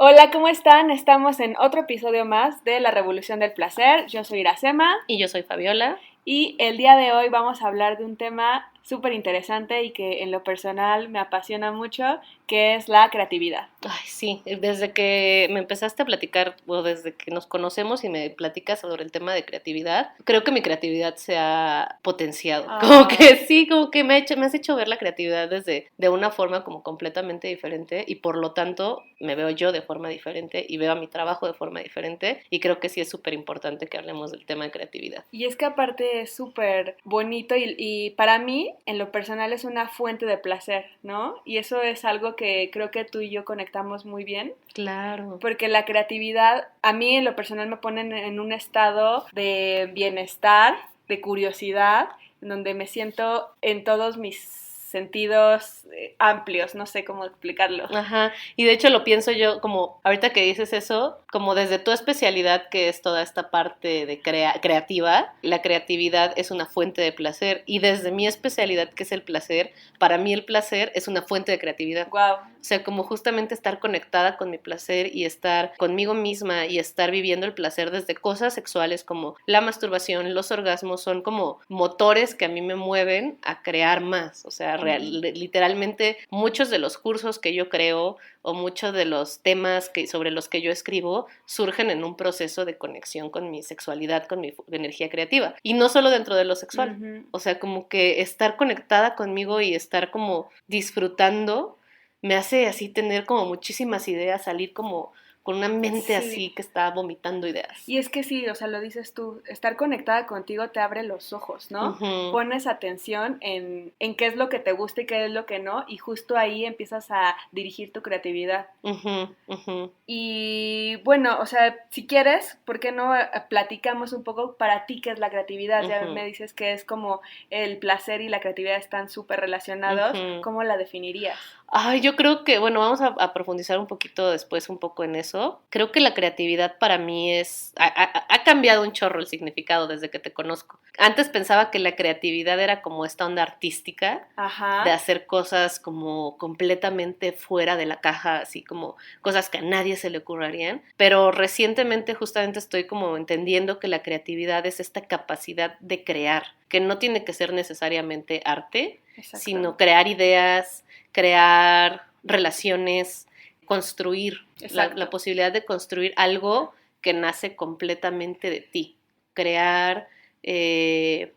Hola, ¿cómo están? Estamos en otro episodio más de La Revolución del Placer. Yo soy Iracema Y yo soy Fabiola. y el día de hoy vamos a hablar de un tema súper interesante y que en lo personal me apasiona mucho, que es la creatividad. Ay, sí, desde que me empezaste a platicar, o desde que nos conocemos y me platicas sobre el tema de creatividad, creo que mi creatividad se ha potenciado. Como Ah, que sí, como que me has hecho ver la creatividad de una forma como completamente diferente y por lo tanto me veo yo de forma diferente y veo a mi trabajo de forma diferente y creo que sí es súper importante que hablemos del tema de creatividad. y es que aparte es súper bonito y para mí, en lo personal, es una fuente de placer, ¿no? Y eso es algo que creo que tú y yo conectamos muy bien. Claro. Porque la creatividad a mí en lo personal me pone en un estado de bienestar, de curiosidad, en donde me siento en todos mis sentidos amplios, no sé cómo explicarlo. Ajá, y de hecho lo pienso yo como, ahorita que dices eso, como desde tu especialidad que es toda esta parte de creativa, la creatividad es una fuente de placer y desde mi especialidad que es el placer, para mí el placer es una fuente de creatividad. Wow. O sea, como justamente estar conectada con mi placer y estar conmigo misma y estar viviendo el placer desde cosas sexuales como la masturbación, los orgasmos, son como motores que a mí me mueven a crear más. O sea, literalmente muchos de los cursos que yo creo o muchos de los temas sobre los que yo escribo surgen en un proceso de conexión con mi sexualidad, con mi energía creativa. Y no solo dentro de lo sexual. O sea, como que estar conectada conmigo y estar como disfrutando me hace así tener como muchísimas ideas, salir como con una mente Sí. así que está vomitando ideas. Y es que sí, o sea, lo dices tú, estar conectada contigo te abre los ojos, ¿no? Ujú, Pones atención en qué es lo que te gusta y qué es lo que no, y justo ahí empiezas a dirigir tu creatividad. ujú, ujú, Y bueno, o sea, si quieres, ¿por qué no platicamos un poco para ti qué es la creatividad? Ya me ujú, dices que es como el placer y la creatividad están súper relacionados, ujú. ¿cómo la definirías? Ay, yo creo que, bueno, vamos a profundizar un poquito después, un poco en eso. Creo que la creatividad para mí ha cambiado un chorro el significado desde que te conozco. Antes pensaba que la creatividad era como esta onda artística de Ajá, hacer cosas como completamente fuera de la caja, así como cosas que a nadie se le ocurrirían. Pero recientemente justamente estoy como entendiendo que la creatividad es esta capacidad de crear, que no tiene que ser necesariamente arte, exacto, sino crear ideas, crear relaciones, construir, la exacto. posibilidad de construir algo que nace completamente de ti, crear,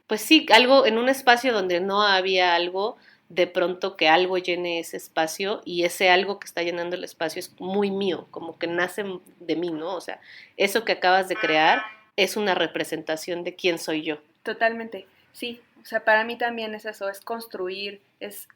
pues sí, algo en un espacio donde no había algo, de pronto que algo llene ese espacio y ese algo que está llenando el espacio es muy mío, como que nace de mí, ¿no? O sea, eso que acabas de crear es una representación de quién soy yo. Totalmente, sí. O sea, para mí también es eso, es construir, es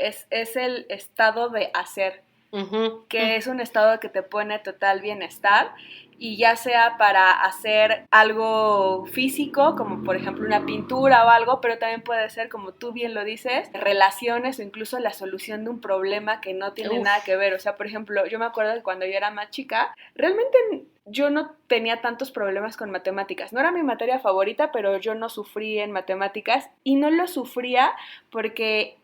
el estado de hacer, Ujú, que es un estado que te pone total bienestar y ya sea para hacer algo físico, como por ejemplo una pintura o algo, pero también puede ser, como tú bien lo dices, relaciones o incluso la solución de un problema que no tiene nada uf, que ver. O sea, por ejemplo, yo me acuerdo que cuando yo era más chica, realmente yo no tenía tantos problemas con matemáticas. No era mi materia favorita, pero yo no sufrí en matemáticas y no lo sufría porque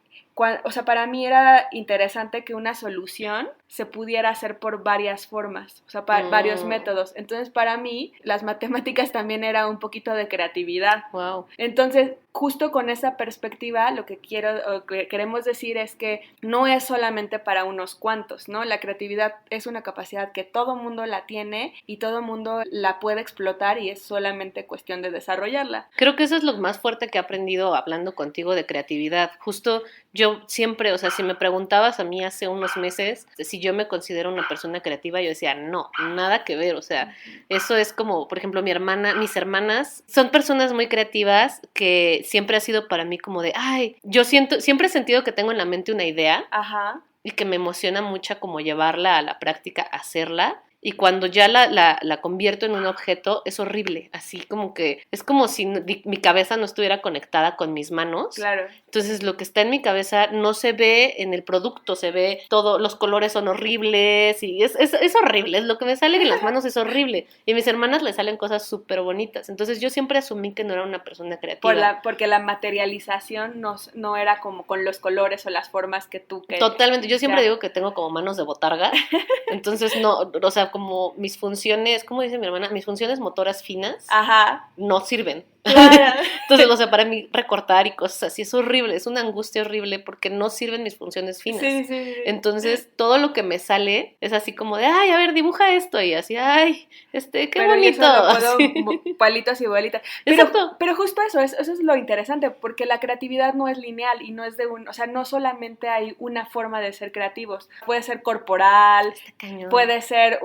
o sea, para mí era interesante que una solución se pudiera hacer por varias formas, o sea, varios métodos. Entonces, para mí, las matemáticas también era un poquito de creatividad. wow. Entonces, justo con esa perspectiva, lo que quiero o que queremos decir es que no es solamente para unos cuantos, ¿no? La creatividad es una capacidad que todo mundo la tiene y todo mundo la puede explotar y es solamente cuestión de desarrollarla. Creo que eso es lo más fuerte que he aprendido hablando contigo de creatividad. Justo yo siempre, o sea, si me preguntabas a mí hace unos meses si yo me considero una persona creativa, yo decía, no, nada que ver. O sea, eso es como, por ejemplo, mis hermanas son personas muy creativas que siempre ha sido para mí como de, ay, siempre he sentido que tengo en la mente una idea Ajá. y que me emociona mucho como llevarla a la práctica, hacerla. Y cuando ya la convierto en un objeto, es horrible, así como que es como si mi cabeza no estuviera conectada con mis manos. Claro. Entonces lo que está en mi cabeza no se ve en el producto, se ve todo, los colores son horribles y es horrible, es lo que me sale en las manos es horrible. Y a mis hermanas le salen cosas súper bonitas. Entonces yo siempre asumí que no era una persona creativa. Porque la materialización no era como con los colores o las formas que tú querías. Totalmente, yo siempre Ya. digo que tengo como manos de botarga, entonces no, o sea, como mis funciones, ¿cómo dice mi hermana? Mis funciones motoras finas Ajá. no sirven. Claro. Entonces, o sea, para mí recortar y cosas así es horrible, es una angustia horrible porque no sirven mis funciones finas. Sí. Entonces, todo lo que me sale es así como de, ay, a ver, dibuja esto, y así, ay, qué pero bonito. yo solo puedo Así. palitos y bolitas. Exacto. Pero justo eso es lo interesante, porque la creatividad no es lineal y no es o sea, no solamente hay una forma de ser creativos. Puede ser corporal, Cañón. puede ser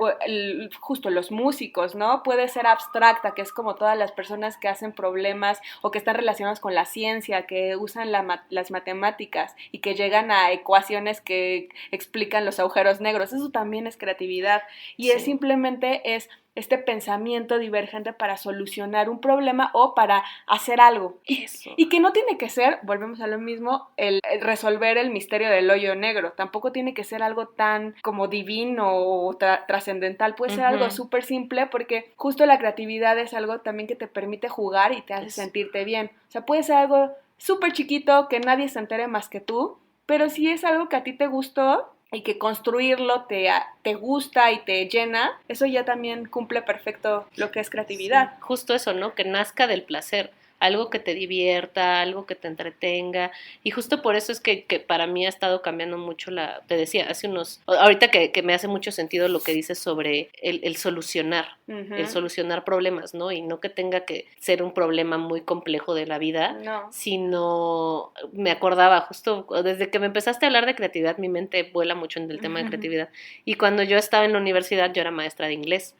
justo los músicos, ¿no? Puede ser abstracta, que es como todas las personas que hacen problemas o que están relacionados con la ciencia, que usan las matemáticas y que llegan a ecuaciones que explican los agujeros negros. Eso también es creatividad y Sí. es simplemente este pensamiento divergente para solucionar un problema o para hacer algo. Eso. Y que no tiene que ser, volvemos a lo mismo, el resolver el misterio del hoyo negro. Tampoco tiene que ser algo tan como divino o trascendental. Puede ser algo súper simple porque justo la creatividad es algo también que te permite jugar y te hace sentirte bien. O sea, puede ser algo súper chiquito que nadie se entere más que tú, pero si es algo que a ti te gustó y que construirlo te gusta y te llena, eso ya también cumple perfecto lo que es creatividad. Sí, justo eso, ¿no? Que nazca del placer, algo que te divierta, algo que te entretenga, y justo por eso es que para mí ha estado cambiando mucho te decía, ahorita que me hace mucho sentido lo que dices sobre el solucionar, el solucionar problemas, ¿no? Y no que tenga que ser un problema muy complejo de la vida, sino me acordaba justo, desde que me empezaste a hablar de creatividad, mi mente vuela mucho en el tema de creatividad, y cuando yo estaba en la universidad, yo era maestra de inglés,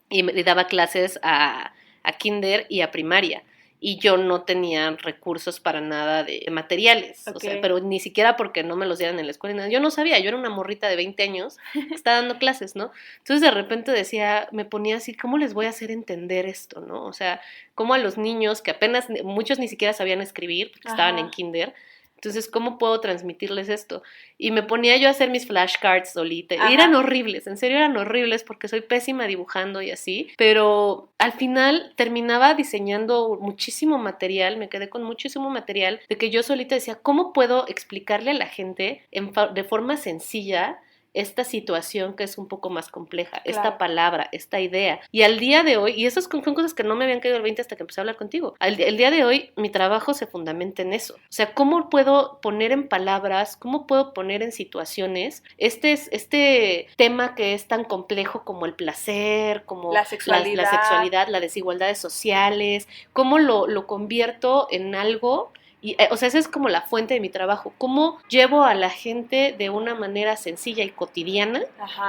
y me daba clases a kinder y a primaria, y yo no tenía recursos para nada de materiales, o sea, pero ni siquiera porque no me los dieran en la escuela, yo no sabía, yo era una morrita de 20 años que estaba dando clases, ¿no? Entonces de repente me ponía así, ¿cómo les voy a hacer entender esto, no? O sea, cómo a los niños que apenas, muchos ni siquiera sabían escribir, porque estaban en kinder, entonces, ¿cómo puedo transmitirles esto? Y me ponía yo a hacer mis flashcards solita. Y eran horribles, en serio eran horribles porque soy pésima dibujando y así. Pero al final terminaba diseñando muchísimo material, me quedé con muchísimo material de que yo solita decía, ¿cómo puedo explicarle a la gente de forma sencilla esta situación que es un poco más compleja, esta palabra, esta idea? Y al día de hoy, y esas son cosas que no me habían caído el 20 hasta que empecé a hablar contigo, el día de hoy mi trabajo se fundamenta en eso. O sea, ¿cómo puedo poner en palabras, cómo puedo poner en situaciones este tema que es tan complejo como el placer, como la sexualidad, las desigualdades sociales, cómo lo convierto en algo? Y, o sea, esa es como la fuente de mi trabajo. ¿Cómo llevo a la gente de una manera sencilla y cotidiana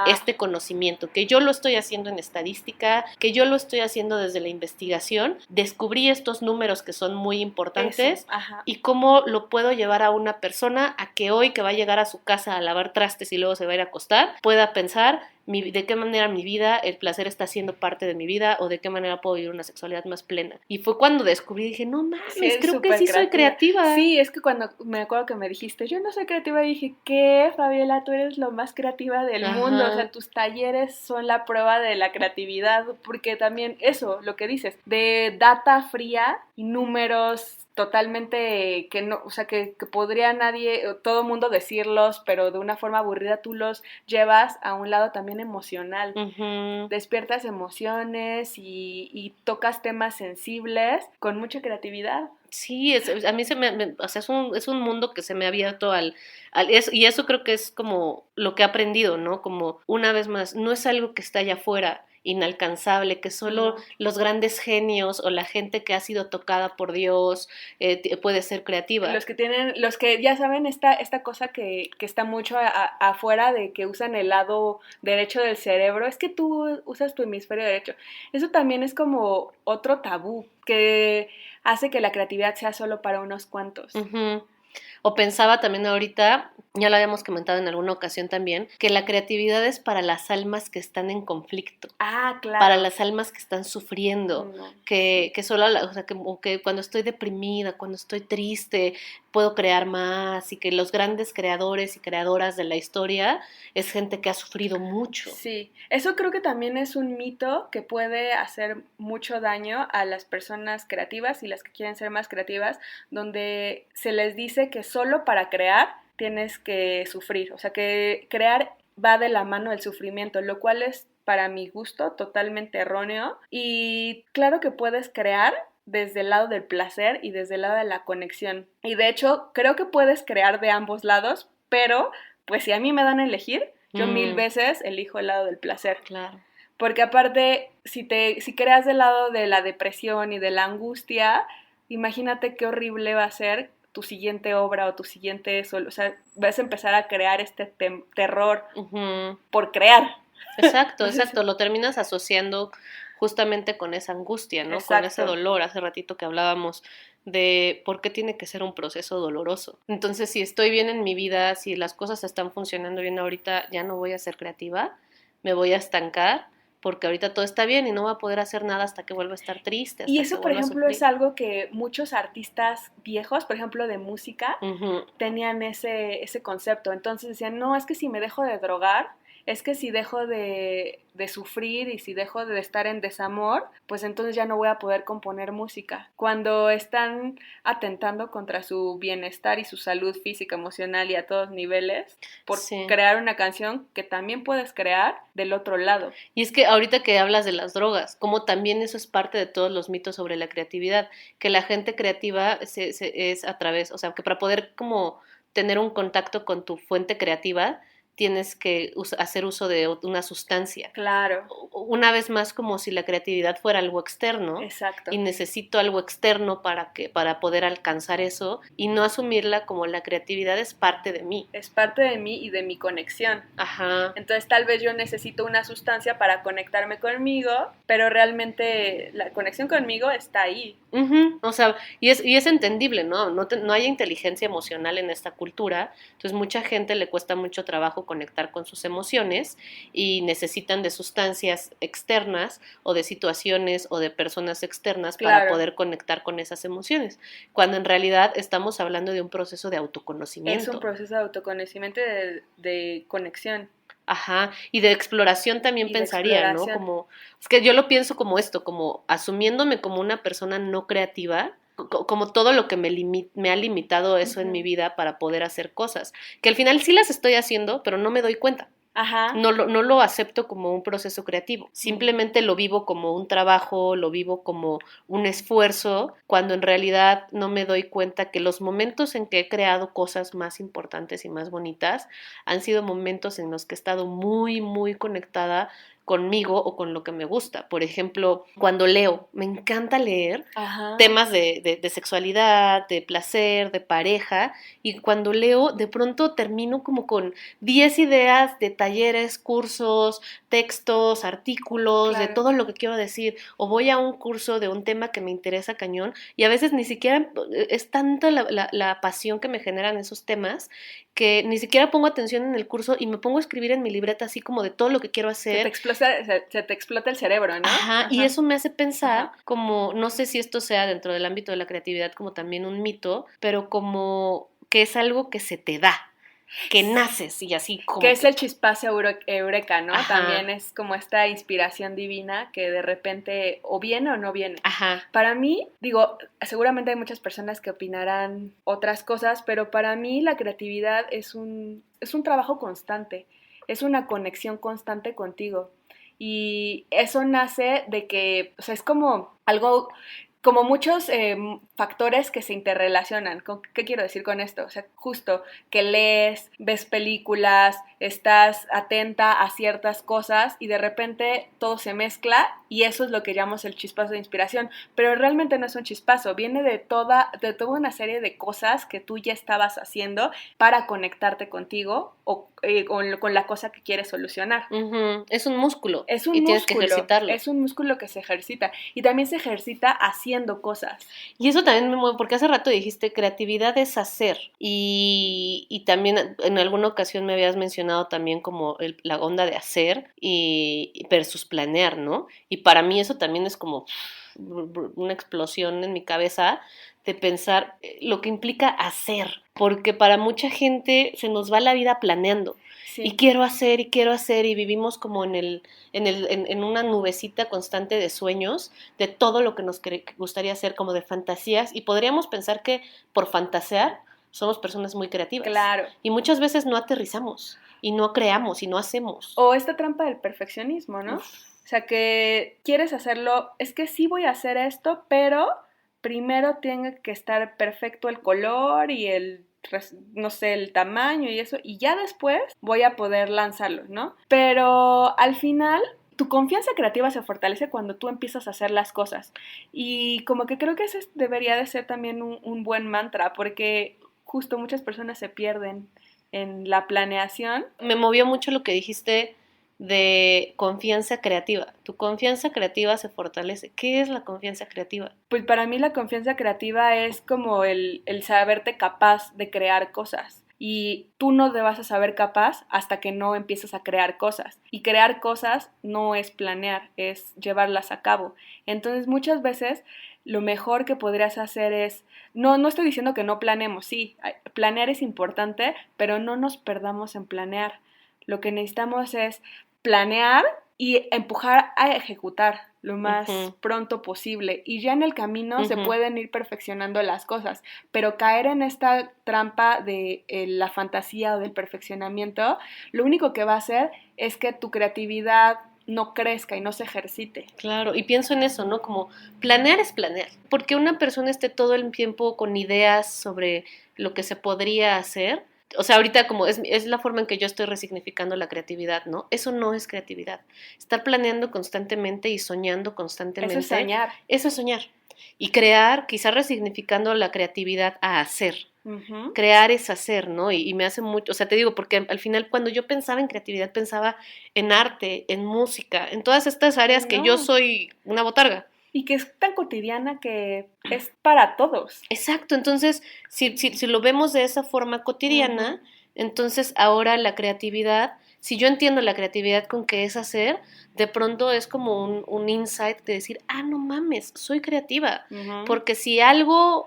este conocimiento? Que yo lo estoy haciendo en estadística, que yo lo estoy haciendo desde la investigación. Descubrí estos números que son muy importantes y cómo lo puedo llevar a una persona a que hoy que va a llegar a su casa a lavar trastes y luego se va a ir a acostar, pueda pensar de qué manera mi vida, el placer está siendo parte de mi vida o de qué manera puedo vivir una sexualidad más plena. Y fue cuando descubrí, dije, no mames, creo que sí soy creativa. Sí, es que cuando me acuerdo que me dijiste, yo no soy creativa, y dije, ¿qué, Fabiola? Tú eres lo más creativa del mundo, o sea, tus talleres son la prueba de la creatividad, porque también eso, lo que dices, de data fría y números totalmente que no, o sea, que podría todo mundo decirlos, pero de una forma aburrida tú los llevas a un lado también emocional. Despiertas emociones y tocas temas sensibles con mucha creatividad. Sí, a mí o sea, es un mundo que se me ha abierto y eso creo que es como lo que he aprendido, ¿no? Como una vez más, no es algo que está allá afuera, inalcanzable, que solo los grandes genios o la gente que ha sido tocada por Dios puede ser creativa. Los que ya saben esta cosa que está mucho afuera, de que usan el lado derecho del cerebro, es que tú usas tu hemisferio derecho. Eso también es como otro tabú que hace que la creatividad sea solo para unos cuantos. O pensaba también ahorita, ya lo habíamos comentado en alguna ocasión también, que la creatividad es para las almas que están en conflicto. Claro. Para las almas que están sufriendo, que solo, o sea, que cuando estoy deprimida, cuando estoy triste, puedo crear más, y que los grandes creadores y creadoras de la historia es gente que ha sufrido mucho. Sí, eso creo que también es un mito que puede hacer mucho daño a las personas creativas y las que quieren ser más creativas, donde se les dice que solo para crear tienes que sufrir, o sea, que crear va de la mano del sufrimiento, lo cual es para mi gusto, totalmente erróneo. Y claro que puedes crear desde el lado del placer y desde el lado de la conexión. Y de hecho, creo que puedes crear de ambos lados, pero pues si a mí me dan a elegir, yo mil veces elijo el lado del placer. Claro. Porque aparte, si creas del lado de la depresión y de la angustia, imagínate qué horrible va a ser tu siguiente obra o tu siguiente eso. O sea, vas a empezar a crear este terror por crear. Exacto, exacto. Lo terminas asociando justamente con esa angustia, ¿no? Exacto. Con ese dolor. Hace ratito que hablábamos de por qué tiene que ser un proceso doloroso. Entonces, si estoy bien en mi vida, si las cosas están funcionando bien ahorita, ya no voy a ser creativa, me voy a estancar, porque ahorita todo está bien y no voy a poder hacer nada hasta que vuelva a estar triste. Hasta y eso, que por vuelva ejemplo, a es algo que muchos artistas viejos, por ejemplo, de música, tenían ese concepto. Entonces decían, no, es que si me dejo de drogar, es que si dejo de sufrir y si dejo de estar en desamor, pues entonces ya no voy a poder componer música. Cuando están atentando contra su bienestar y su salud física, emocional y a todos niveles, por crear una canción que también puedes crear del otro lado. Y es que ahorita que hablas de las drogas, como también eso es parte de todos los mitos sobre la creatividad, que la gente creativa es a través, o sea, que para poder como tener un contacto con tu fuente creativa, tienes que hacer uso de una sustancia. Claro. Una vez más, como si la creatividad fuera algo externo. Exacto. Y necesito algo externo para poder alcanzar eso y no asumirla como la creatividad es parte de mí. Es parte de mí y de mi conexión. Ajá. Entonces tal vez yo necesito una sustancia para conectarme conmigo, pero realmente la conexión conmigo está ahí. O sea, y es entendible, ¿no? No hay inteligencia emocional en esta cultura, entonces mucha gente le cuesta mucho trabajo conectar con sus emociones y necesitan de sustancias externas o de situaciones o de personas externas para poder conectar con esas emociones, cuando en realidad estamos hablando de un proceso de autoconocimiento. Es un proceso de autoconocimiento y de conexión. Ajá, y de exploración también pensaría, ¿no? Como, es que yo lo pienso como esto, como asumiéndome como una persona no creativa, como todo lo que me ha limitado eso en mi vida para poder hacer cosas, que al final sí las estoy haciendo, pero no me doy cuenta. Ajá. No lo acepto como un proceso creativo, simplemente lo vivo como un trabajo, lo vivo como un esfuerzo, cuando en realidad no me doy cuenta que los momentos en que he creado cosas más importantes y más bonitas han sido momentos en los que he estado muy, muy conectada conmigo o con lo que me gusta. Por ejemplo, cuando leo, me encanta leer temas de sexualidad, de placer, de pareja, y cuando leo, de pronto termino como con 10 ideas de talleres, cursos, textos, artículos, de todo lo que quiero decir, o voy a un curso de un tema que me interesa cañón, y a veces ni siquiera es tanta la pasión que me generan esos temas, que ni siquiera pongo atención en el curso y me pongo a escribir en mi libreta así como de todo lo que quiero hacer. Se te explota el cerebro, ¿no? Ajá, y eso me hace pensar como, no sé si esto sea dentro del ámbito de la creatividad como también un mito, pero como que es algo que se te da, que naces y así como... Que es el chispazo eureka, ¿no? También es como esta inspiración divina que de repente o viene o no viene. Para mí, digo, seguramente hay muchas personas que opinarán otras cosas, pero para mí la creatividad es un trabajo constante, es una conexión constante contigo. Y eso nace de que, o sea, es como algo, como muchos factores que se interrelacionan. ¿Qué quiero decir con esto? O sea, justo que lees, ves películas, estás atenta a ciertas cosas y de repente todo se mezcla y eso es lo que llamamos el chispazo de inspiración. Pero realmente no es un chispazo, viene de toda una serie de cosas que tú ya estabas haciendo para conectarte contigo o con la cosa que quieres solucionar. Es un músculo. Es un y músculo, tienes que ejercitarlo. Es un músculo que se ejercita y también se ejercita haciendo cosas. Y eso también me mueve, porque hace rato dijiste creatividad es hacer y también en alguna ocasión me habías mencionado también como la onda de hacer y versus planear, ¿no? Y para mí eso también es como una explosión en mi cabeza de pensar lo que implica hacer, porque para mucha gente se nos va la vida planeando. Y quiero hacer y vivimos como en una nubecita constante de sueños, de todo lo que nos gustaría hacer, como de fantasías, y podríamos pensar que por fantasear somos personas muy creativas. Claro. Y muchas veces no aterrizamos, y no creamos, y no hacemos. O esta trampa del perfeccionismo, ¿no? Uf. O sea, que quieres hacerlo, es que sí voy a hacer esto, pero primero tiene que estar perfecto el color y no sé, el tamaño y eso, y ya después voy a poder lanzarlo, ¿no? Pero al final tu confianza creativa se fortalece cuando tú empiezas a hacer las cosas. Y como que creo que ese debería de ser también un buen mantra, porque justo muchas personas se pierden en la planeación. Me movió mucho lo que dijiste de confianza creativa. Tu confianza creativa se fortalece. ¿Qué es la confianza creativa? Pues para mí la confianza creativa es como el saberte capaz de crear cosas. Y tú no te vas a saber capaz hasta que no empiezas a crear cosas. Y crear cosas no es planear, es llevarlas a cabo. Entonces muchas veces lo mejor que podrías hacer es, no estoy diciendo que no planeemos, sí, planear es importante, pero no nos perdamos en planear. Lo que necesitamos es planear y empujar a ejecutar lo más pronto posible. Y ya en el camino se pueden ir perfeccionando las cosas, pero caer en esta trampa de la fantasía o del perfeccionamiento, lo único que va a hacer es que tu creatividad no crezca y no se ejercite. Claro, y pienso en eso, ¿no? Como planear es planear, porque una persona esté todo el tiempo con ideas sobre lo que se podría hacer. O sea, ahorita como es la forma en que yo estoy resignificando la creatividad, ¿no? Eso no es creatividad. Estar planeando constantemente y soñando constantemente. Eso es soñar. Eso es soñar. Y crear, quizás resignificando la creatividad a hacer. Uh-huh. Crear es hacer, ¿no? Y me hace mucho, o sea, te digo, porque al final cuando yo pensaba en creatividad, pensaba en arte, en música, en todas estas áreas que yo soy una botarga. Y que es tan cotidiana que es para todos. Exacto, entonces, si lo vemos de esa forma cotidiana, entonces ahora la creatividad, si yo entiendo la creatividad con qué es hacer, de pronto es como un insight de decir, no mames, soy creativa, porque si algo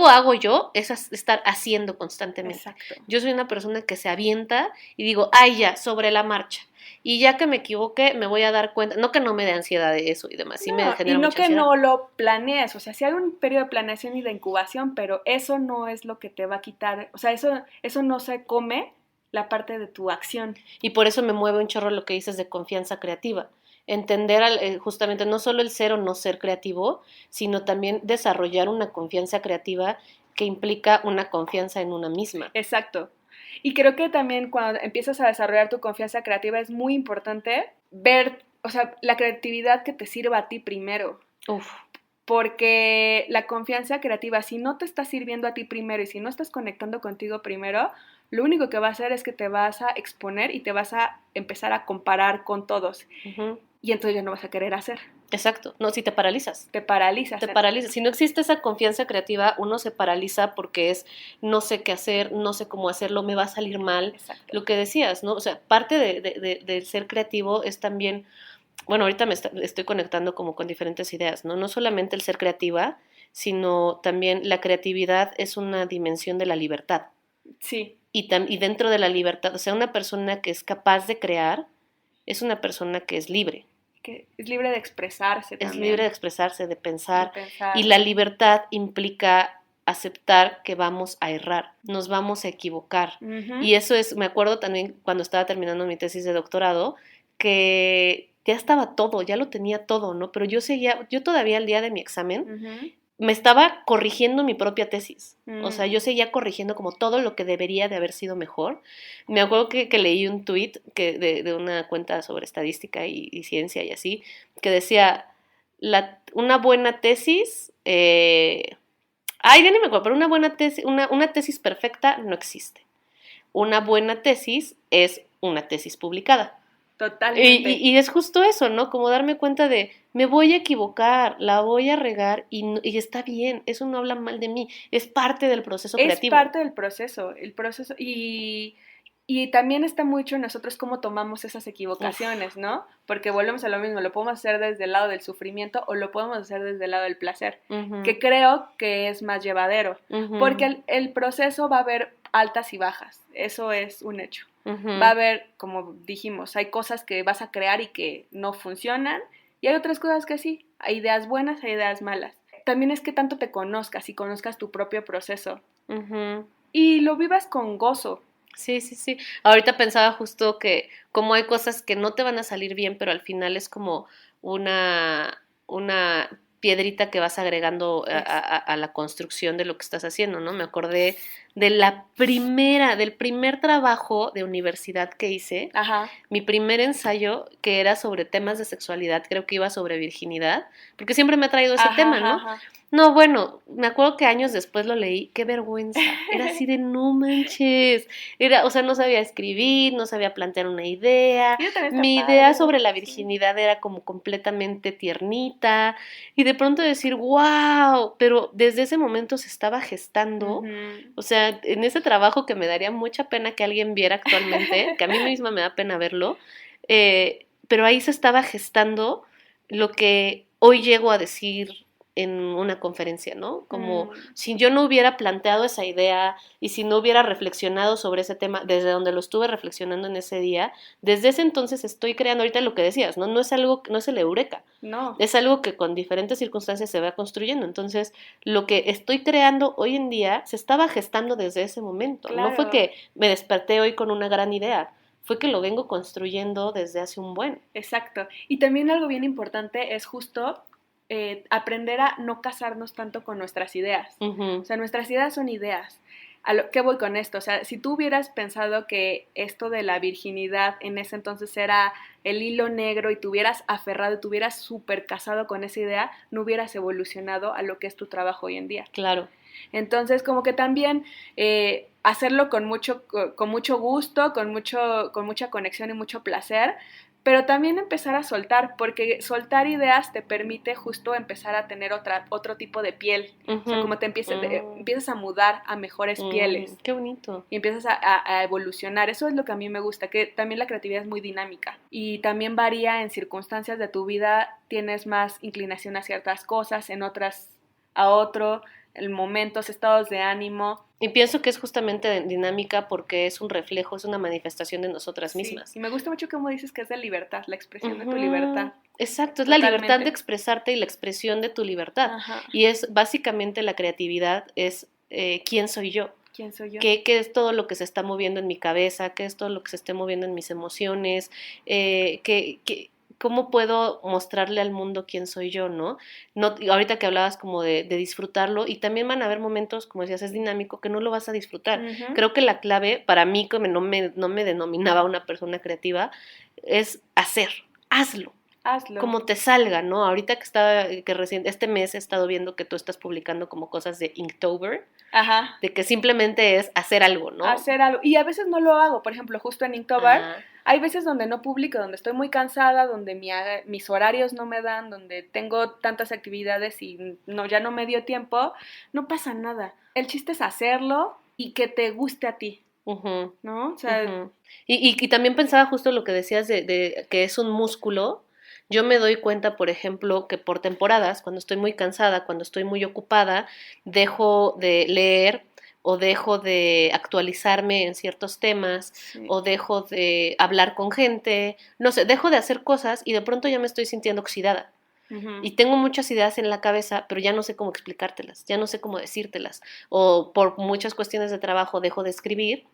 hago yo, es estar haciendo constantemente. Exacto. Yo soy una persona que se avienta y digo, ya, sobre la marcha. Y ya que me equivoqué, me voy a dar cuenta, no que no me dé ansiedad de eso y demás, sí me genera mucha ansiedad. Y no que no lo planees, o sea, sí hay un periodo de planeación y de incubación, pero eso no es lo que te va a quitar, o sea, eso no se come la parte de tu acción. Y por eso me mueve un chorro lo que dices de confianza creativa. Entender justamente no solo el ser o no ser creativo, sino también desarrollar una confianza creativa que implica una confianza en una misma. Exacto. Y creo que también cuando empiezas a desarrollar tu confianza creativa es muy importante ver, o sea, la creatividad que te sirva a ti primero. Uf. Porque la confianza creativa, si no te está sirviendo a ti primero y si no estás conectando contigo primero, lo único que va a hacer es que te vas a exponer y te vas a empezar a comparar con todos. Uh-huh. Y entonces ya no vas a querer hacer. Exacto. No, si te paralizas. Te paralizas. Te paralizas. Si no existe esa confianza creativa, uno se paraliza porque no sé qué hacer, no sé cómo hacerlo, me va a salir mal. Exacto. Lo que decías, ¿no? O sea, parte de ser creativo es también, bueno, ahorita estoy conectando como con diferentes ideas, ¿no? No solamente el ser creativa, sino también la creatividad es una dimensión de la libertad. Sí. Y dentro de la libertad, o sea, una persona que es capaz de crear es una persona que es libre. Que es libre de expresarse también. Es libre de expresarse, de pensar. Y la libertad implica aceptar que vamos a errar, nos vamos a equivocar. Uh-huh. Y eso me acuerdo también cuando estaba terminando mi tesis de doctorado, que ya estaba todo, ya lo tenía todo, ¿no? Pero yo todavía al día de mi examen, uh-huh, me estaba corrigiendo mi propia tesis. O sea, yo seguía corrigiendo como todo lo que debería de haber sido mejor. Me acuerdo que leí un tweet de una cuenta sobre estadística y ciencia y así, que decía, una buena tesis, ya ni me acuerdo, pero una buena tesis, una tesis perfecta no existe. Una buena tesis es una tesis publicada. Totalmente. Y es justo eso, ¿no? Como darme cuenta de, me voy a equivocar, la voy a regar y está bien, eso no habla mal de mí, es parte del proceso creativo. Es parte del proceso, y también está mucho en nosotros cómo tomamos esas equivocaciones, ¿no? Porque volvemos a lo mismo, lo podemos hacer desde el lado del sufrimiento o lo podemos hacer desde el lado del placer, Uh-huh. que creo que es más llevadero, Uh-huh. porque el proceso va a haber altas y bajas, eso es un hecho. Uh-huh. Va a haber, como dijimos, hay cosas que vas a crear y que no funcionan, y hay otras cosas que sí, hay ideas buenas, hay ideas malas. También es que tanto te conozcas y conozcas tu propio proceso. Uh-huh. y lo vivas con gozo. Sí, sí, sí. Ahorita pensaba justo que como hay cosas que no te van a salir bien, pero al final es como una piedrita que vas agregando a la construcción de lo que estás haciendo, ¿no? Me acordé de del primer trabajo de universidad que hice, Ajá. mi primer ensayo que era sobre temas de sexualidad, creo que iba sobre virginidad, porque siempre me ha traído ese tema, ¿no? Ajá. No, bueno, me acuerdo que años después lo leí, qué vergüenza, era así de no manches, o sea, no sabía escribir, no sabía plantear una idea, Sí, también está mi idea padre, sobre la sí. virginidad era como completamente tiernita, y de pronto decir, wow, pero desde ese momento se estaba gestando, o sea, en ese trabajo que me daría mucha pena que alguien viera actualmente, que a mí misma me da pena verlo, pero ahí se estaba gestando lo que hoy llego a decir en una conferencia, ¿no? Como si yo no hubiera planteado esa idea y si no hubiera reflexionado sobre ese tema desde donde lo estuve reflexionando en ese día, desde ese entonces estoy creando ahorita lo que decías, ¿no? No es algo, no es el eureka. No. Es algo que con diferentes circunstancias se va construyendo. Entonces, lo que estoy creando hoy en día se estaba gestando desde ese momento. Claro. No fue que me desperté hoy con una gran idea, fue que lo vengo construyendo desde hace un buen. Exacto. Y también algo bien importante es justo aprender a no casarnos tanto con nuestras ideas. O sea, nuestras ideas son ideas. ¿Qué voy con esto? O sea, si tú hubieras pensado que esto de la virginidad en ese entonces era el hilo negro y te hubieras aferrado y te hubieras súper casado con esa idea, no hubieras evolucionado a lo que es tu trabajo hoy en día. Claro. Entonces, como que también hacerlo con mucho gusto, con mucha conexión y mucho placer, pero también empezar a soltar, porque soltar ideas te permite justo empezar a tener otro tipo de piel. O sea, como te empiezas a mudar a mejores pieles. Qué bonito. Y empiezas a evolucionar. Eso es lo que a mí me gusta, que también la creatividad es muy dinámica. Y también varía en circunstancias de tu vida. Tienes más inclinación a ciertas cosas, en otras a otro, el momentos, estados de ánimo. Y pienso que es justamente dinámica porque es un reflejo, es una manifestación de nosotras mismas. Y me gusta mucho cómo dices que es de libertad, la expresión de tu libertad. Exacto, es la libertad de expresarte y la expresión de tu libertad. Ajá. Y es básicamente la creatividad, es quién soy yo. ¿Quién soy yo? ¿Qué es todo lo que se está moviendo en mi cabeza? ¿Qué es todo lo que se esté moviendo en mis emociones? ¿Cómo puedo mostrarle al mundo quién soy yo, no? Ahorita que hablabas como de disfrutarlo, y también van a haber momentos, como decías, es dinámico, que no lo vas a disfrutar. Creo que la clave, para mí, que no me denominaba una persona creativa, es hacer, hazlo. Como te salga, ¿no? Ahorita que recién, este mes he estado viendo que tú estás publicando como cosas de Inktober. Ajá. De que simplemente es hacer algo, ¿no? Hacer algo. Y a veces no lo hago. Por ejemplo, justo en Inktober, hay veces donde no publico, donde estoy muy cansada, donde mis horarios no me dan, donde tengo tantas actividades y ya no me dio tiempo. No pasa nada. El chiste es hacerlo y que te guste a ti. ¿No? O sea, y también pensaba justo lo que decías de que es un músculo. Yo me doy cuenta, por ejemplo, que por temporadas, cuando estoy muy cansada, cuando estoy muy ocupada, dejo de leer o dejo de actualizarme en ciertos temas, o dejo de hablar con gente, no sé, dejo de hacer cosas y de pronto ya me estoy sintiendo oxidada. Y tengo muchas ideas en la cabeza, pero ya no sé cómo explicártelas, ya no sé cómo decírtelas. O por muchas cuestiones de trabajo dejo de escribir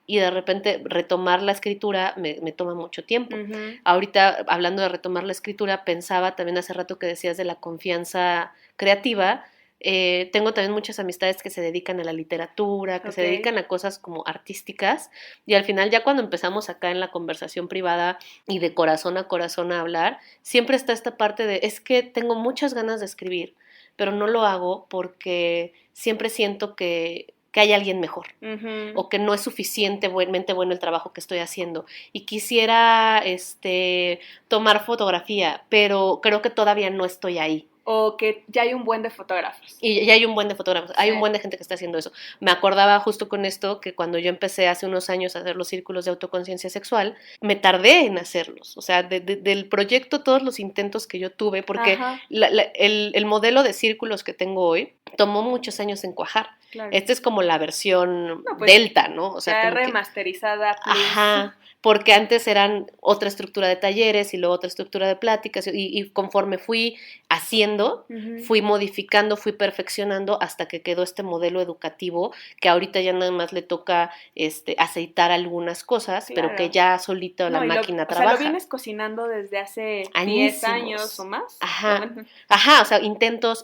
y de repente retomar la escritura me toma mucho tiempo. Ahorita, hablando de retomar la escritura, pensaba también hace rato que decías de la confianza creativa. Tengo también muchas amistades que se dedican a la literatura, que se dedican a cosas como artísticas, y al final ya cuando empezamos acá en la conversación privada y de corazón a hablar, siempre está esta parte de, es que tengo muchas ganas de escribir, pero no lo hago porque siempre siento que hay alguien mejor, o que no es suficientemente bueno el trabajo que estoy haciendo, y quisiera tomar fotografía, pero creo que todavía no estoy ahí. O que ya hay un buen de fotógrafos. Y ya hay un buen de fotógrafos, hay un buen de gente que está haciendo eso. Me acordaba justo con esto que cuando yo empecé hace unos años a hacer los círculos de autoconciencia sexual, me tardé en hacerlos. O sea, del proyecto, todos los intentos que yo tuve, porque el modelo de círculos que tengo hoy tomó muchos años en cuajar. Esta es como la versión delta, ¿no? O sea, remasterizada. Ajá. porque antes eran otra estructura de talleres y luego otra estructura de pláticas y conforme fui haciendo, fui modificando, fui perfeccionando hasta que quedó este modelo educativo que ahorita ya nada más le toca aceitar algunas cosas, pero que ya solito la máquina trabaja. O sea, lo vienes cocinando desde hace 10 años o más. Ajá, o sea, intentos,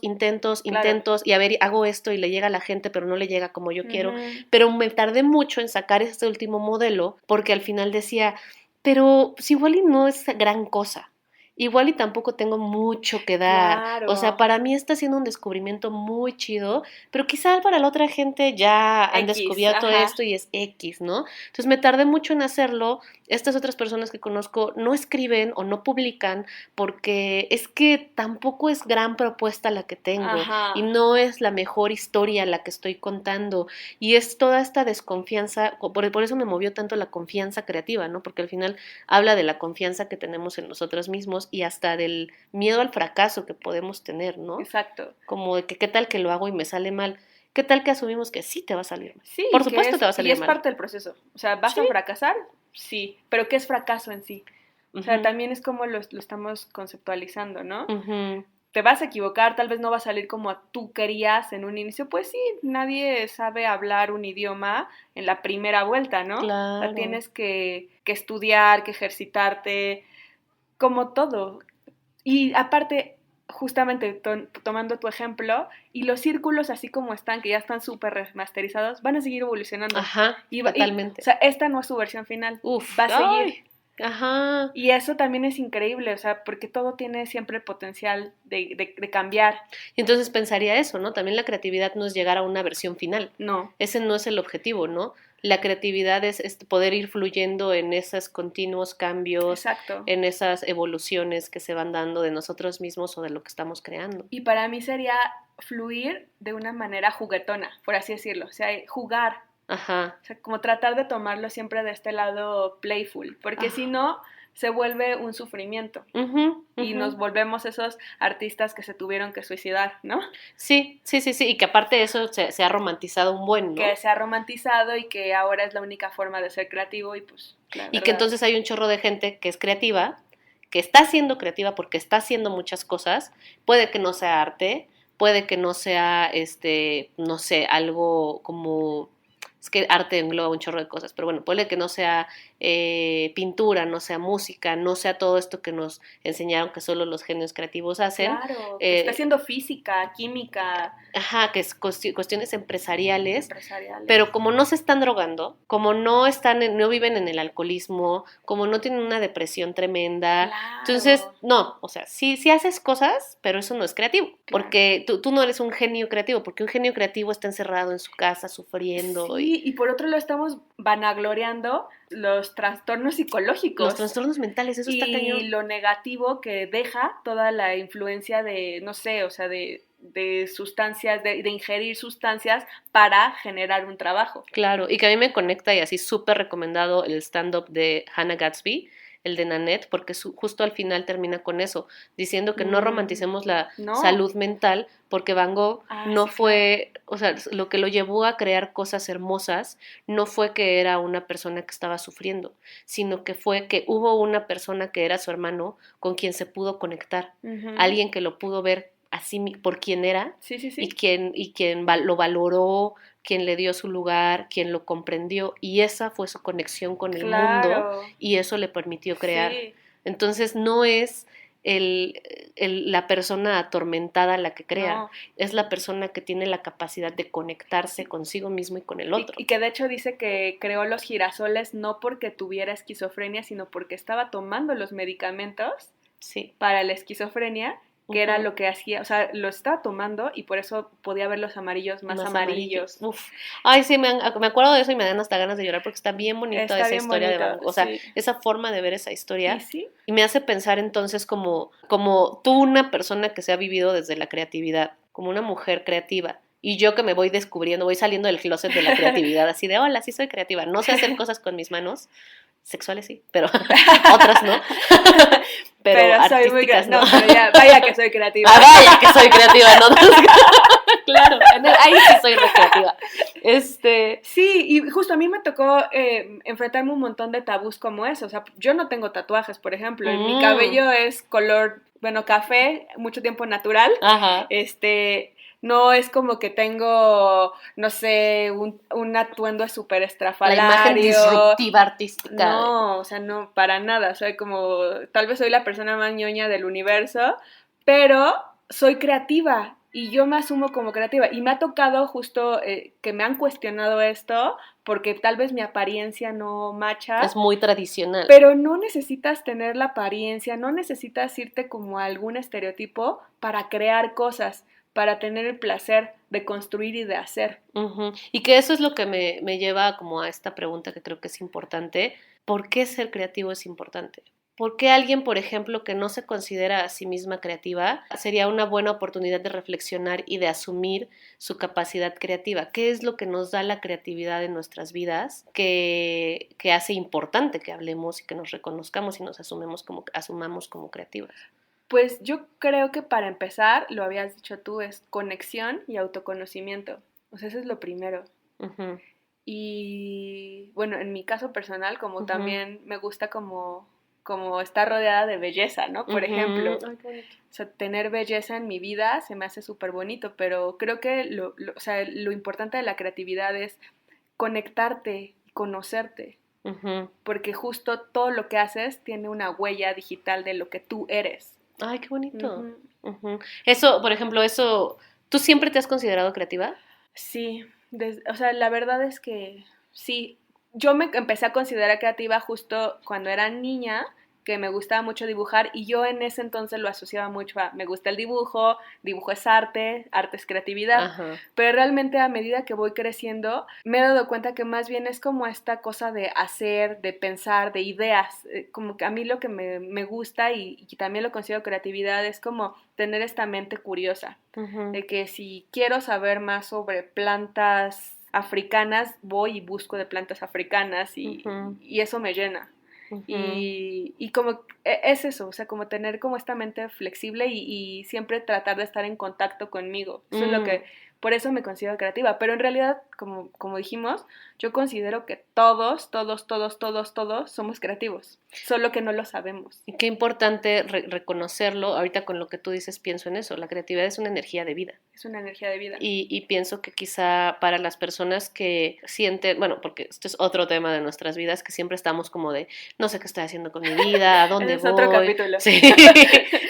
y a ver, hago esto y le llega a la gente, pero no le llega como yo quiero. Pero me tardé mucho en sacar este último modelo, porque al final decía, pero si igual y no es gran cosa. Igual y tampoco tengo mucho que dar. Claro. O sea, para mí está siendo un descubrimiento muy chido, pero quizá para la otra gente ya han descubierto esto y es X, ¿no? Entonces me tardé mucho en hacerlo. Estas otras personas que conozco no escriben o no publican porque es que tampoco es gran propuesta la que tengo y no es la mejor historia la que estoy contando. Y es toda esta desconfianza, por eso me movió tanto la confianza creativa, ¿no? Porque al final habla de la confianza que tenemos en nosotros mismos y hasta del miedo al fracaso que podemos tener, ¿no? Exacto. Como de que qué tal que lo hago y me sale mal. ¿Qué tal que asumimos que sí te va a salir mal? Sí, por supuesto te va a salir mal. Y es parte del proceso. O sea, ¿vas a fracasar? Sí. Pero ¿qué es fracaso en sí? O sea, también es como lo estamos conceptualizando, ¿no? Te vas a equivocar, tal vez no va a salir como tú querías en un inicio. Pues sí, nadie sabe hablar un idioma en la primera vuelta, ¿no? Claro. O sea, tienes que estudiar, que ejercitarte, como todo. Y aparte, justamente tomando tu ejemplo, y los círculos así como están, que ya están súper remasterizados, van a seguir evolucionando. Totalmente. O sea, esta no es su versión final. Va a seguir. Y eso también es increíble, o sea, porque todo tiene siempre el potencial de cambiar. Y entonces pensaría eso, ¿no? También la creatividad no es llegar a una versión final. No. Ese no es el objetivo, ¿no? La creatividad es poder ir fluyendo en esos continuos cambios, en esas evoluciones que se van dando de nosotros mismos o de lo que estamos creando. Y para mí sería fluir de una manera juguetona, por así decirlo, o sea, jugar. O sea, como tratar de tomarlo siempre de este lado playful, porque si no, se vuelve un sufrimiento y nos volvemos esos artistas que se tuvieron que suicidar, ¿no? Sí, y que aparte de eso se ha romantizado un buen, ¿no? Que se ha romantizado y que ahora es la única forma de ser creativo y pues... Y que entonces hay un chorro de gente que es creativa, que está siendo creativa porque está haciendo muchas cosas, puede que no sea arte, puede que no sea, no sé, algo como... Es que arte engloba un chorro de cosas, pero bueno, puede que no sea pintura, no sea música, no sea todo esto que nos enseñaron que solo los genios creativos hacen. Claro, que está haciendo física, química. Que es cuestiones empresariales. Pero como no se están drogando, como no viven en el alcoholismo, como no tienen una depresión tremenda, entonces, no, o sea, sí haces cosas, pero eso no es creativo, porque tú no eres un genio creativo, porque un genio creativo está encerrado en su casa sufriendo. Sí, y por otro lado estamos vanagloriando los trastornos psicológicos. Los trastornos mentales, eso está cañón. Y lo negativo que deja toda la influencia de, no sé, o sea, de sustancias, de ingerir sustancias para generar un trabajo. Claro, y que a mí me conecta y así súper recomendado el stand-up de Hannah Gadsby, el de Nanette, porque justo al final termina con eso, diciendo que no romanticemos la salud mental, porque Van Gogh no fue, o sea, lo que lo llevó a crear cosas hermosas no fue que era una persona que estaba sufriendo, sino que fue que hubo una persona que era su hermano con quien se pudo conectar, alguien que lo pudo ver así por quien era y quien lo valoró, quien le dio su lugar, quien lo comprendió, y esa fue su conexión con el mundo y eso le permitió crear. Entonces no es la persona atormentada la que crea, es la persona que tiene la capacidad de conectarse consigo mismo y con el otro. Y que de hecho dice que creó los girasoles no porque tuviera esquizofrenia, sino porque estaba tomando los medicamentos para la esquizofrenia, que era lo que hacía, o sea, lo estaba tomando y por eso podía ver los amarillos más amarillos. Uf. Ay, sí, me acuerdo de eso y me dan hasta ganas de llorar porque está bien bonita esa historia de Van Gogh. O sea, esa forma de ver esa historia. Y me hace pensar entonces como tú, una persona que se ha vivido desde la creatividad, como una mujer creativa. Y yo que me voy descubriendo, voy saliendo del closet de la creatividad, así de, hola, sí soy creativa. No sé hacer cosas con mis manos, sexuales sí, pero otras no. Pero soy muy no, pero ya, vaya que soy creativa. Vaya que soy creativa, ¿no? Claro, ahí sí soy recreativa. Sí, y justo a mí me tocó enfrentarme a un montón de tabús como eso. O sea, yo no tengo tatuajes, por ejemplo. Mi cabello es color, bueno, café, mucho tiempo natural. Ajá. No es como que tengo, no sé, un atuendo súper estrafalario. La imagen disruptiva artística. No, o sea, no, para nada. Soy como, tal vez soy la persona más ñoña del universo, pero soy creativa y yo me asumo como creativa. Y me ha tocado justo que me han cuestionado esto porque tal vez mi apariencia no macha. Es muy tradicional. Pero no necesitas tener la apariencia, no necesitas irte como a algún estereotipo para crear cosas, para tener el placer de construir y de hacer. Uh-huh. Y que eso es lo que me lleva como a esta pregunta que creo que es importante. ¿Por qué ser creativo es importante? ¿Por qué alguien, por ejemplo, que no se considera a sí misma creativa, sería una buena oportunidad de reflexionar y de asumir su capacidad creativa? ¿Qué es lo que nos da la creatividad en nuestras vidas que hace importante que hablemos y que nos reconozcamos y nos asumamos como creativas? Pues yo creo que para empezar, lo habías dicho tú, es conexión y autoconocimiento. O sea, eso es lo primero. Uh-huh. Y bueno, en mi caso personal, como uh-huh. también me gusta como estar rodeada de belleza, ¿no? Por ejemplo, Ay, qué bonito. O sea, tener belleza en mi vida se me hace súper bonito, pero creo que o sea, lo importante de la creatividad es conectarte, conocerte, Uh-huh. porque justo todo lo que haces tiene una huella digital de lo que tú eres. Ay, qué bonito. Uh-huh. Uh-huh. Eso, por ejemplo, ¿tú siempre te has considerado creativa? Sí, o sea, la verdad es que sí. Yo me empecé a considerar creativa justo cuando era niña, que me gustaba mucho dibujar y yo en ese entonces lo asociaba mucho a me gusta el dibujo es arte, arte es creatividad. Ajá. Pero realmente a medida que voy creciendo me he dado cuenta que más bien es como esta cosa de hacer, de pensar, de ideas. Como que a mí lo que me gusta y también lo considero creatividad es como tener esta mente curiosa. Uh-huh. De que si quiero saber más sobre plantas africanas, voy y busco de plantas africanas Uh-huh. y eso me llena. Uh-huh. Y como es eso, o sea, como tener como esta mente flexible y siempre tratar de estar en contacto conmigo. Eso es lo que, por eso me considero creativa. Pero en realidad, como dijimos, yo considero que todos somos creativos, solo que no lo sabemos. Y qué importante reconocerlo. Ahorita con lo que tú dices pienso en eso. La creatividad es una energía de vida. Es una energía de vida. Y pienso que quizá para las personas que sienten, bueno, porque esto es otro tema de nuestras vidas, que siempre estamos como de, no sé qué estoy haciendo con mi vida, a dónde voy. Otro capítulo. Sí.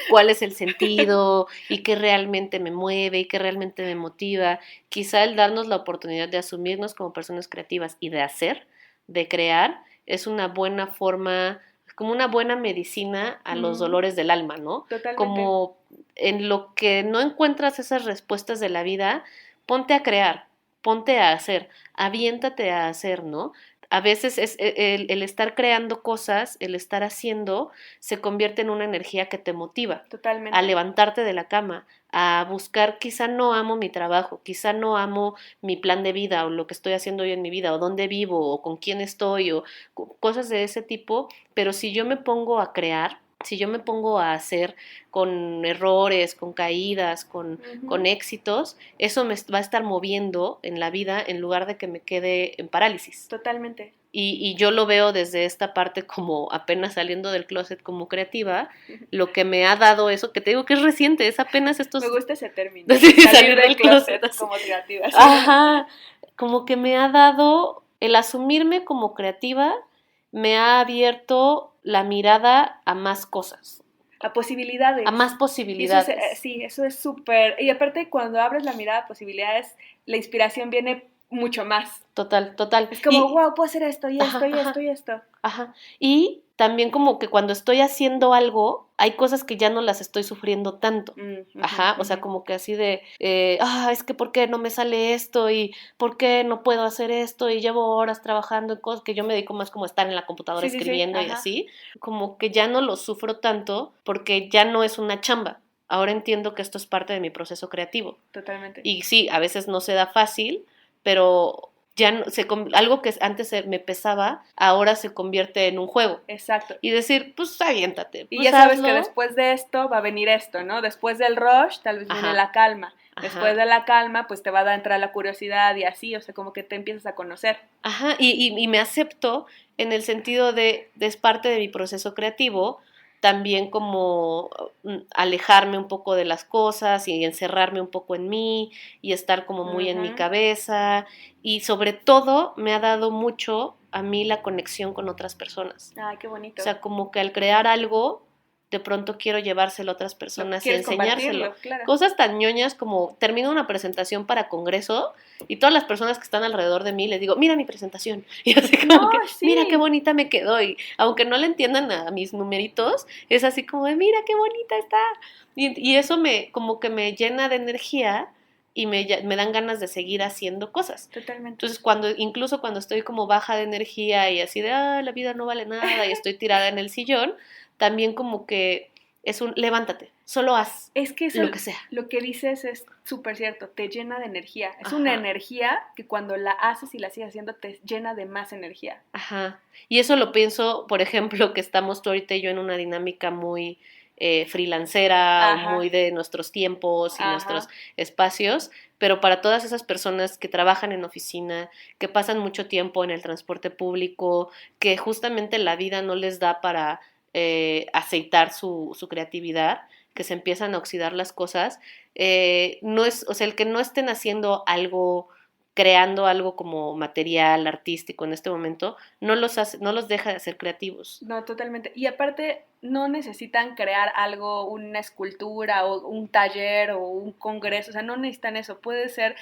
¿Cuál es el sentido? ¿Y qué realmente me mueve? ¿Y qué realmente me motiva? Quizá el darnos la oportunidad de asumirnos como personas creativas y de hacer, de crear, es una buena forma, como una buena medicina a los dolores del alma, ¿no? Totalmente. Como en lo que no encuentras esas respuestas de la vida, ponte a crear, ponte a hacer, aviéntate a hacer, ¿no? A veces es el estar creando cosas, el estar haciendo, se convierte en una energía que te motiva. Totalmente. A levantarte de la cama, a buscar, quizá no amo mi trabajo, quizá no amo mi plan de vida o lo que estoy haciendo yo en mi vida, o dónde vivo, o con quién estoy, o cosas de ese tipo, pero si yo me pongo a crear, si yo me pongo a hacer con errores, con caídas, con éxitos, eso me va a estar moviendo en la vida en lugar de que me quede en parálisis. Totalmente. Y yo lo veo desde esta parte como apenas saliendo del closet como creativa, lo que me ha dado eso, que te digo que es reciente, es apenas estos... Me gusta ese término. Sí, salir del closet como creativa. ¿Sí? Ajá, como que me ha dado, el asumirme como creativa, me ha abierto la mirada a más cosas. A posibilidades. A más posibilidades. Eso es súper... Y aparte, cuando abres la mirada a posibilidades, la inspiración viene mucho más. Total. Es como, wow, puedo hacer esto y esto y esto y esto. Ajá. Y también como que cuando estoy haciendo algo, hay cosas que ya no las estoy sufriendo tanto. Ajá. O sea, como que así de, es que ¿por qué no me sale esto? Y ¿por qué no puedo hacer esto? Y llevo horas trabajando en cosas que yo me dedico más como a estar en la computadora escribiendo y así. Como que ya no lo sufro tanto porque ya no es una chamba. Ahora entiendo que esto es parte de mi proceso creativo. Totalmente. Y sí, a veces no se da fácil, pero ya no, algo que antes me pesaba, ahora se convierte en un juego. Exacto. Y decir, pues aviéntate. Y ya sabes que después de esto va a venir esto, ¿no? Después del rush tal vez viene la calma. Después Ajá. de la calma, pues te va a entrar la curiosidad y así, o sea, como que te empiezas a conocer. Ajá, y me acepto en el sentido de es parte de mi proceso creativo, también como alejarme un poco de las cosas y encerrarme un poco en mí y estar como muy en mi Ujú. cabeza y sobre todo me ha dado mucho a mí la conexión con otras personas. Ay, qué O bonito. sea, como que al crear algo, de pronto quiero llevárselo a otras Lo personas y quieres enseñárselo. compartirlo, claro. Cosas tan ñoñas como termino una presentación para congreso y todas las personas que están alrededor de mí les digo, mira mi presentación. Y así No, como que, mira qué sí, bonita me quedó. Y aunque no le entiendan a mis numeritos, es así como de, mira qué bonita está. Y eso me, como que me llena de energía y me dan ganas de seguir haciendo cosas. totalmente. Entonces, incluso cuando estoy como baja de energía y así de, la vida no vale nada y estoy tirada en el sillón, también como que es levántate, solo haz Es que eso, lo que sea. lo que dices es súper cierto, te llena de energía. Es una Ajá, energía que cuando la haces y la sigues haciendo te llena de más energía. ajá. Y eso lo pienso, por ejemplo, que estamos tú ahorita y yo en una dinámica muy freelancera o Ajá, muy de nuestros tiempos y nuestros ajá. espacios, pero para todas esas personas que trabajan en oficina, que pasan mucho tiempo en el transporte público, que justamente la vida no les da para aceitar su creatividad, que se empiezan a oxidar las cosas, no es, o sea, el que no estén haciendo algo, creando algo como material artístico en este momento, no los deja de ser creativos. No, totalmente. Y aparte, no necesitan crear algo, una escultura o un taller o un congreso, o sea, no necesitan eso. Puede ser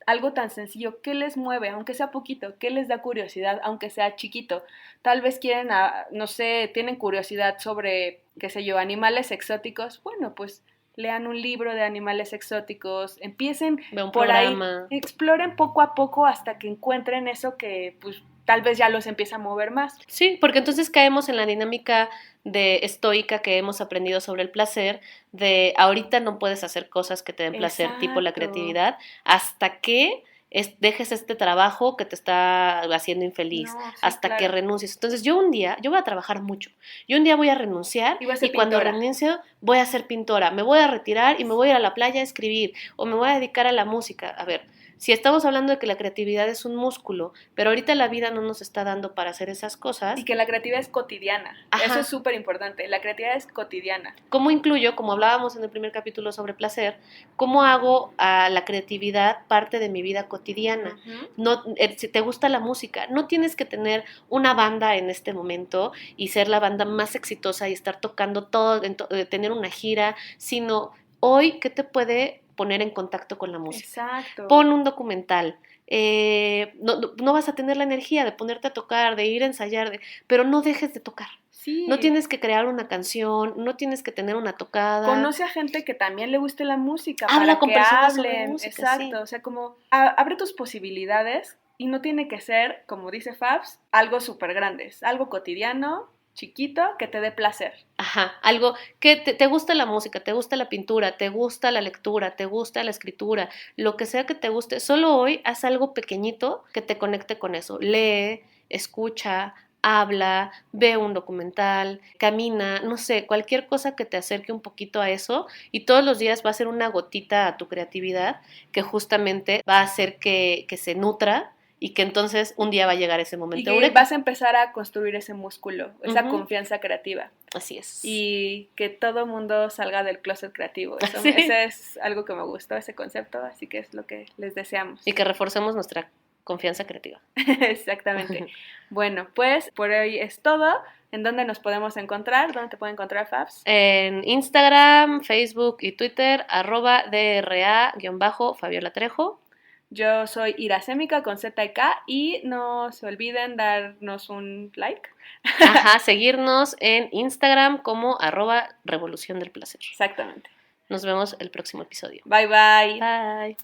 algo tan sencillo. ¿Qué les mueve? Aunque sea poquito, ¿qué les da curiosidad? Aunque sea chiquito. Tal vez quieren, no sé, tienen curiosidad sobre, qué sé yo, animales exóticos. Bueno, pues lean un libro de animales exóticos, empiecen Ve un por ahí, programa. exploren poco a poco hasta que encuentren eso que, pues, tal vez ya los empieza a mover más. Sí, porque entonces caemos en la dinámica de estoica que hemos aprendido sobre el placer, de ahorita no puedes hacer cosas que te den placer, tipo la Exacto. creatividad, hasta que dejes este trabajo que te está haciendo infeliz, No, sí, hasta que claro. renuncies. Entonces yo voy a trabajar mucho, yo un día voy a renunciar Iba a ser y cuando pintora. renuncio voy a ser pintora, me voy a retirar y me voy a ir a la playa a escribir o me voy a dedicar a la música. A ver, si estamos hablando de que la creatividad es un músculo, pero ahorita la vida no nos está dando para hacer esas Y cosas, que la creatividad es cotidiana. Eso es ajá, súper importante. La creatividad es cotidiana. ¿cómo incluyo, como hablábamos en el primer capítulo sobre placer, cómo hago a la creatividad parte de mi vida cotidiana? Ujú. No, si te gusta la música, no tienes que tener una banda en este momento y ser la banda más exitosa y estar tocando todo, tener una gira, sino hoy, ¿qué te puede poner en contacto con la música? Exacto. Pon un documental. No vas a tener la energía de ponerte a tocar, de ir a ensayar, pero no dejes de tocar. No Sí. tienes que crear una canción, no tienes que tener una tocada. Conoce a gente que también le guste la música Habla para con que personas sobre hablen. música, sí. Exacto. O sea, como abre tus posibilidades y no tiene que ser, como dice Fabs, algo súper grande. Es algo cotidiano, chiquito, que te dé placer. Ajá, algo que te gusta la música, te gusta la pintura, te gusta la lectura, te gusta la escritura, lo que sea que te guste, solo hoy haz algo pequeñito que te conecte con eso. Lee, escucha, habla, ve un documental, camina, no sé, cualquier cosa que te acerque un poquito a eso y todos los días va a ser una gotita a tu creatividad que justamente va a hacer que se nutra y que entonces un día va a llegar ese Y momento que vas eureka. a empezar a construir ese músculo, esa Ujú, confianza creativa. así es. Y que todo mundo salga del closet creativo. Así. Ese es algo que me gustó, ese concepto, así que es lo que les deseamos. Y que reforcemos nuestra confianza creativa. Exactamente. Bueno, pues por hoy es todo. ¿En dónde nos podemos encontrar? ¿Dónde te pueden encontrar, Fabs? En Instagram, Facebook y Twitter, @DRA_Fabiola Trejo. Yo soy Iracémica con Z y K y no se olviden darnos un like. Ajá, seguirnos en Instagram como @Revolución del Placer. Exactamente. Nos vemos el próximo episodio. Bye bye. Bye.